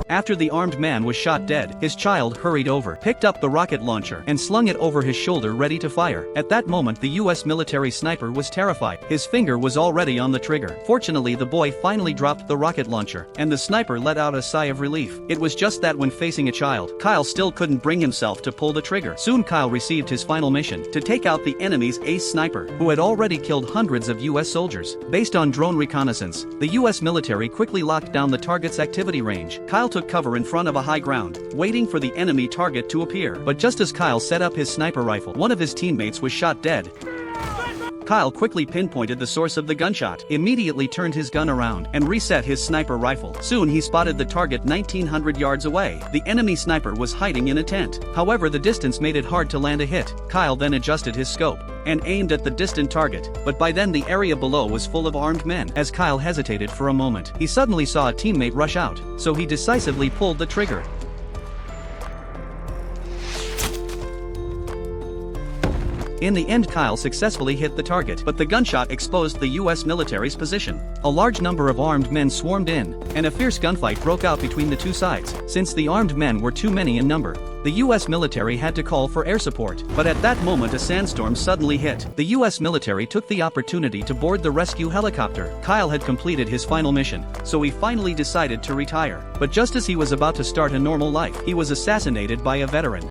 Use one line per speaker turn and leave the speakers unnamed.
After the armed man was shot dead, his child hurried over, picked up the rocket launcher, and slung it over his shoulder ready to fire. At that moment the US military sniper was terrified. His finger was already on the trigger. Fortunately the boy finally dropped the rocket launcher, and the sniper let out a sigh of relief. It was just that when facing a child, Kyle still couldn't bring himself to pull the trigger. Soon Kyle received his final mission, to take out the enemy's ace sniper, who had already killed hundreds of US soldiers. Based on drone reconnaissance, the US military quickly locked down the target's activity range. Kyle took cover in front of a high ground, waiting for the enemy target to appear. But just as Kyle set up his sniper rifle, one of his teammates was shot dead. Kyle quickly pinpointed the source of the gunshot, immediately turned his gun around, and reset his sniper rifle. Soon he spotted the target 1,900 yards away. The enemy sniper was hiding in a tent. However, the distance made it hard to land a hit. Kyle then adjusted his scope and aimed at the distant target, but by then the area below was full of armed men. As Kyle hesitated for a moment, he suddenly saw a teammate rush out, so he decisively pulled the trigger. In the end, Kyle successfully hit the target, but the gunshot exposed the US military's position. A large number of armed men swarmed in, and a fierce gunfight broke out between the two sides. Since the armed men were too many in number, the US military had to call for air support. But at that moment a sandstorm suddenly hit. The US military took the opportunity to board the rescue helicopter. Kyle had completed his final mission, so he finally decided to retire. But just as he was about to start a normal life, he was assassinated by a veteran.